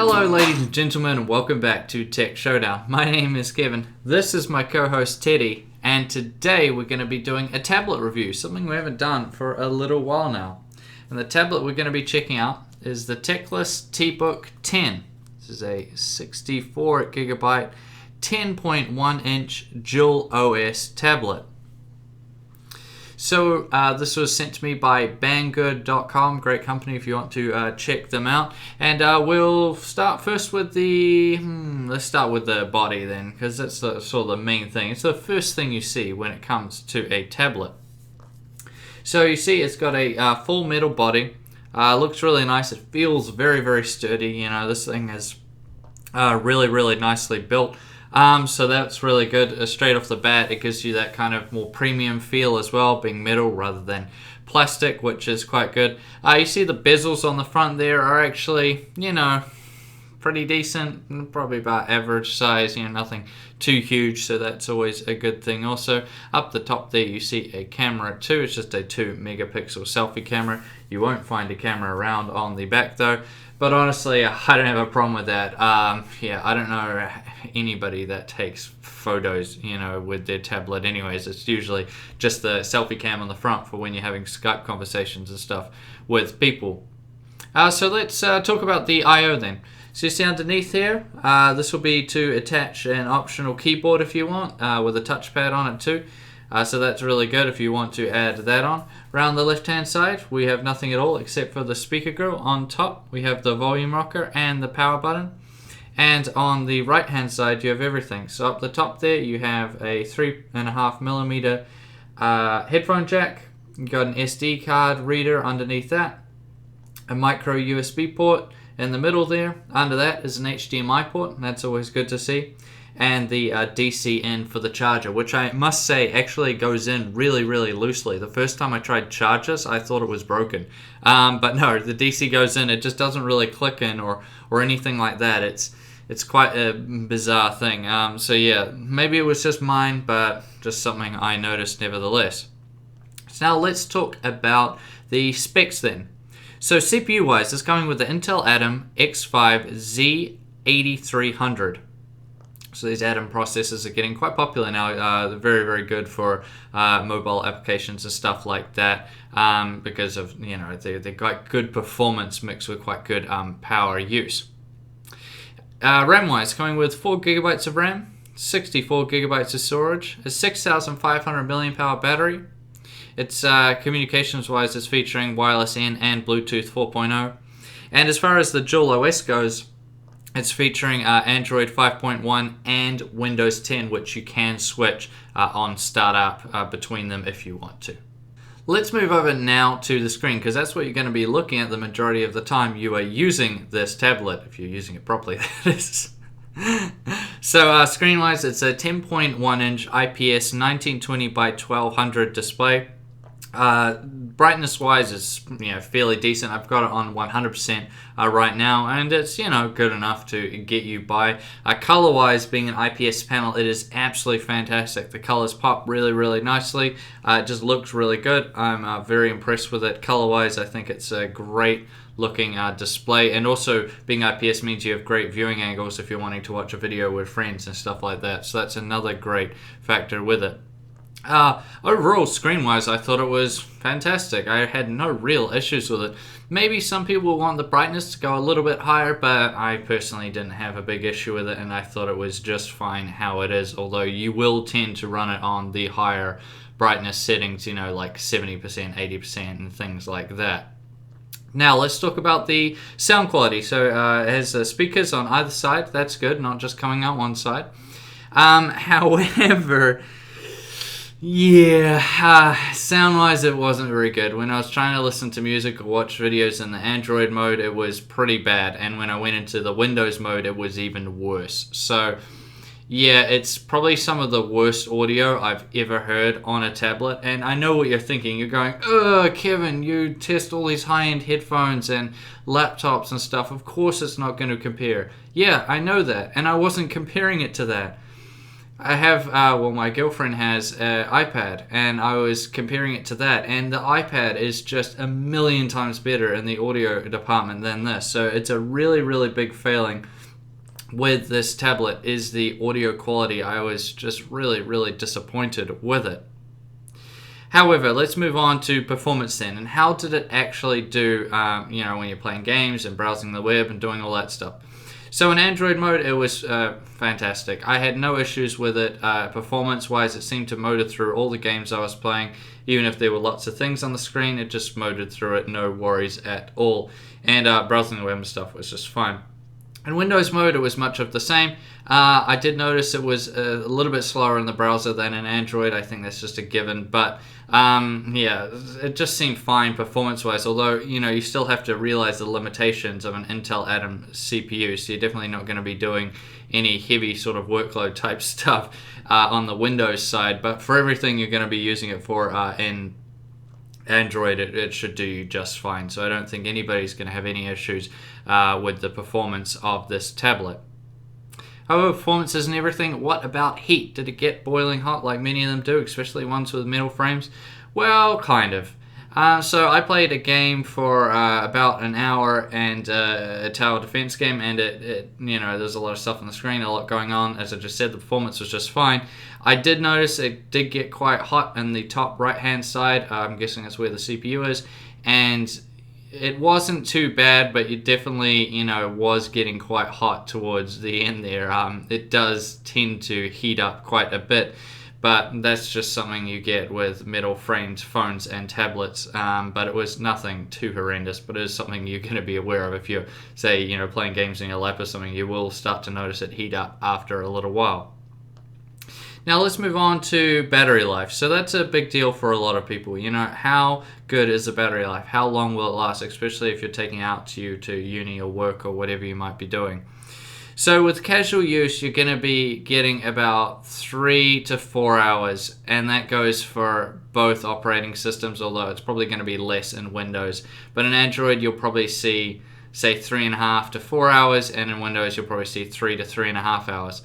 Hello ladies and gentlemen, and welcome back to Tech Showdown. My name is Kevin, this is my co-host Teddy, and today we're going to be doing a tablet review, something we haven't done for a little while now. And the tablet we're going to be checking out is the Teclast Tbook 10. This is a 64GB, 10.1 inch dual OS tablet. So this was sent to me by banggood.com, great company if you want to check them out. And we'll start first with the, let's start with the body then, because that's sort of the main thing. It's the first thing you see when it comes to a tablet. So you see it's got a full metal body, looks really nice, it feels very, very sturdy. You know, this thing is really, really nicely built. So that's really good. Straight off the bat, it gives you that kind of more premium feel as well, being metal rather than plastic, which is quite good. You see the bezels on the front there are actually, you know, pretty decent, probably about average size, you know, nothing too huge, so that's always a good thing. Also, up the top there you see a camera too. It's just a 2 megapixel selfie camera. You won't find a camera around on the back though, but honestly I don't have a problem with that. Yeah, I don't know anybody that takes photos, you know, with their tablet anyways. It's usually just the selfie cam on the front for when you're having Skype conversations and stuff with people. So let's talk about the I/O then. So you see underneath here, this will be to attach an optional keyboard if you want, with a touchpad on it too. So that's really good if you want to add that on. Around the left hand side we have nothing at all except for the speaker grill. On top we have the volume rocker and the power button. And on the right hand side you have everything. So up the top there you have a 3.5mm headphone jack. You've got an SD card reader underneath that. A micro USB port in the middle there. Under that is an HDMI port. That's always good to see. And the DC in for the charger, which I must say actually goes in really, really loosely. The first time I tried chargers, I thought it was broken. But no, the DC goes in, it just doesn't really click in or anything like that. It's quite a bizarre thing. So yeah, maybe it was just mine, but just something I noticed nevertheless. So now let's talk about the specs then. So CPU wise, it's coming with the Intel Atom X5 Z8300. So these Atom processors are getting quite popular now. They're very, very good for mobile applications and stuff like that, because of, you know, they've got good performance mixed with quite good power use. RAM-wise, coming with 4GB of RAM, 64GB of storage, a 6,500 mAh battery. It's communications-wise, it's featuring wireless N and Bluetooth 4.0. And as far as the dual OS goes, it's featuring Android 5.1 and Windows 10, which you can switch on startup between them if you want to. Let's move over now to the screen, because that's what you're going to be looking at the majority of the time you are using this tablet, if you're using it properly, that is. So screen-wise, it's a 10.1 inch IPS 1920 by 1200 display. Brightness-wise, it's, you know, fairly decent. I've got it on 100% right now, and it's, you know, good enough to get you by. Color-wise, being an IPS panel, it is absolutely fantastic. The colors pop really, really nicely. It just looks really good. I'm very impressed with it. Color-wise, I think it's a great looking display, and also being IPS means you have great viewing angles if you're wanting to watch a video with friends and stuff like that. So that's another great factor with it. Overall, screen-wise, I thought it was fantastic. I had no real issues with it. Maybe some people want the brightness to go a little bit higher, but I personally didn't have a big issue with it, and I thought it was just fine how it is, although you will tend to run it on the higher brightness settings, you know, like 70%, 80%, and things like that. Now, let's talk about the sound quality. So, it has speakers on either side. That's good, not just coming out one side. However, yeah, sound-wise it wasn't very good. When I was trying to listen to music or watch videos in the Android mode, it was pretty bad. And when I went into the Windows mode, it was even worse. So, yeah, it's probably some of the worst audio I've ever heard on a tablet. And I know what you're thinking. You're going, "Ugh, Kevin, you test all these high-end headphones and laptops and stuff. Of course it's not going to compare." Yeah, I know that. And I wasn't comparing it to that. I have, well, my girlfriend has an iPad, and I was comparing it to that, and the iPad is just a million times better in the audio department than this. So it's a really, really big failing with this tablet is the audio quality. I was just really, really disappointed with it. However, let's move on to performance then, and how did it actually do, when you're playing games and browsing the web and doing all that stuff. So in Android mode, it was fantastic. I had no issues with it. Performance-wise, it seemed to motor through all the games I was playing. Even if there were lots of things on the screen, it just motored through it, no worries at all. And browsing the web and stuff was just fine. In Windows mode, it was much of the same. I did notice it was a little bit slower in the browser than in Android. I think that's just a given. But it just seemed fine performance-wise. Although, you still have to realize the limitations of an Intel Atom CPU. So you're definitely not going to be doing any heavy sort of workload type stuff on the Windows side. But for everything you're going to be using it for in Android, it should do you just fine. So I don't think anybody's going to have any issues with the performance of this tablet. However, performance isn't everything. What about heat? Did it get boiling hot like many of them do, especially ones with metal frames? Well, kind of. So I played a game for about an hour, and a tower defense game, and there's a lot of stuff on the screen, a lot going on. As I just said, the performance was just fine. I did notice it did get quite hot in the top right-hand side. I'm guessing that's where the CPU is, and it wasn't too bad, but it definitely, was getting quite hot towards the end there. It does tend to heat up quite a bit. But that's just something you get with metal-framed phones and tablets. But it was nothing too horrendous. But it is something you're going to be aware of if you're, say, playing games in your lap or something. You will start to notice it heat up after a little while. Now let's move on to battery life. So that's a big deal for a lot of people. How good is the battery life? How long will it last? Especially if you're taking it out to uni or work or whatever you might be doing. So with casual use, you're going to be getting about 3 to 4 hours, and that goes for both operating systems, although it's probably going to be less in Windows. But in Android, you'll probably see, say, 3.5 to 4 hours, and in Windows, you'll probably see 3 to 3.5 hours.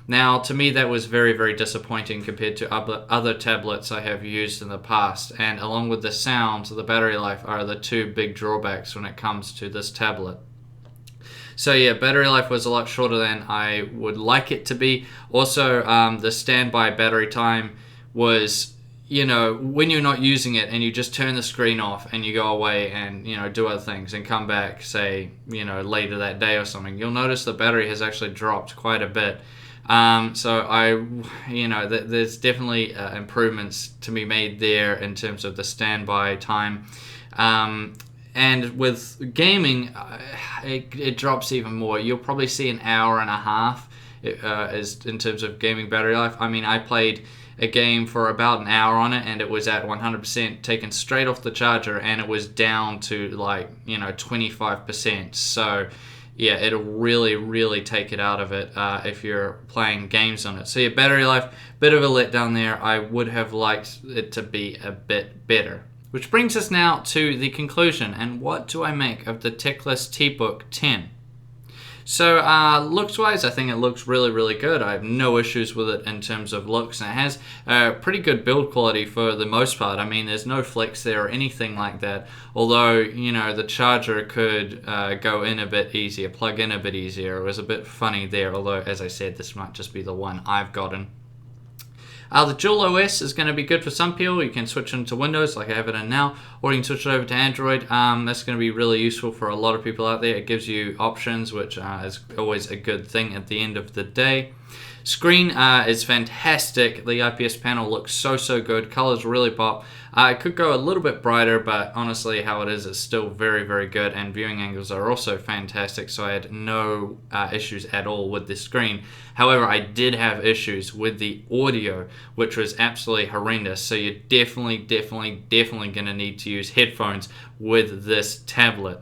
Now, to me, that was very, very disappointing compared to other tablets I have used in the past, and along with the sound, the battery life are the two big drawbacks when it comes to this tablet. So yeah, battery life was a lot shorter than I would like it to be. Also, the standby battery time was, when you're not using it and you just turn the screen off and you go away and, do other things and come back, say, later that day or something, you'll notice the battery has actually dropped quite a bit. There's definitely improvements to be made there in terms of the standby time. And with gaming, it drops even more. You'll probably see an hour and a half as in terms of gaming battery life. I mean, I played a game for about an hour on it, and it was at 100% taken straight off the charger, and it was down to 25%. So yeah, it'll really, really take it out of it if you're playing games on it. So yeah, battery life, bit of a letdown there. I would have liked it to be a bit better. Which brings us now to the conclusion, and what do I make of the Teclast Tbook 10? So looks-wise, I think it looks really, really good. I have no issues with it in terms of looks, and it has pretty good build quality for the most part. I mean, there's no flex there or anything like that, although, the charger could go in a bit easier, plug in a bit easier. It was a bit funny there, although, as I said, this might just be the one I've gotten. The dual OS is going to be good for some people. You can switch into Windows like I have it in now, or you can switch it over to Android. That's going to be really useful for a lot of people out there. It gives you options, which is always a good thing at the end of the day. Screen is fantastic. The IPS panel looks so good. Colors really pop. It could go a little bit brighter, but honestly, how it is still very, very good. And viewing angles are also fantastic, so I had no issues at all with the screen. However, I did have issues with the audio, which was absolutely horrendous. So you're definitely going to need to use headphones with this tablet.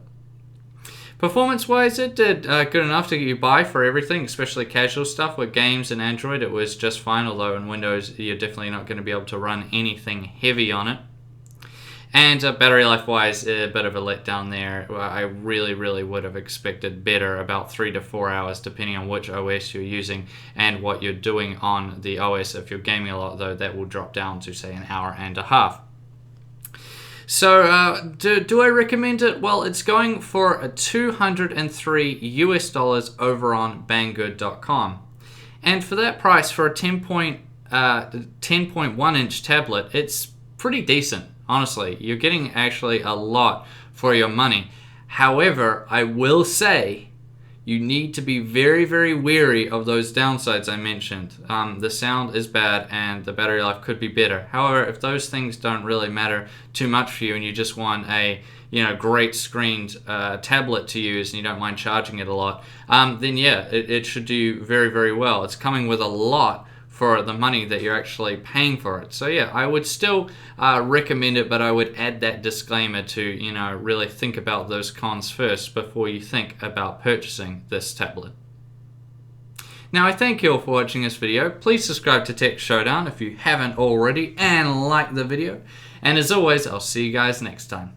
Performance-wise, it did good enough to get you by for everything, especially casual stuff. With games and Android, it was just fine, although in Windows, you're definitely not going to be able to run anything heavy on it. And battery life wise, a bit of a letdown there. I really would have expected better, about 3 to 4 hours depending on which OS you're using and what you're doing on the OS. If you're gaming a lot though, that will drop down to say an hour and a half. So do I recommend it? Well, it's going for a $203 US over on Banggood.com. And for that price, for a 10.1 inch tablet, it's pretty decent. Honestly, you're getting actually a lot for your money. However, I will say you need to be very wary of those downsides I mentioned. The sound is bad and the battery life could be better. However, if those things don't really matter too much for you and you just want a great screened tablet to use and you don't mind charging it a lot, then yeah, it should do very well. It's coming with a lot for the money that you're actually paying for it. So yeah, I would still recommend it, but I would add that disclaimer to really think about those cons first before you think about purchasing this tablet. Now, I thank you all for watching this video. Please subscribe to Tech Showdown if you haven't already and like the video. And as always, I'll see you guys next time.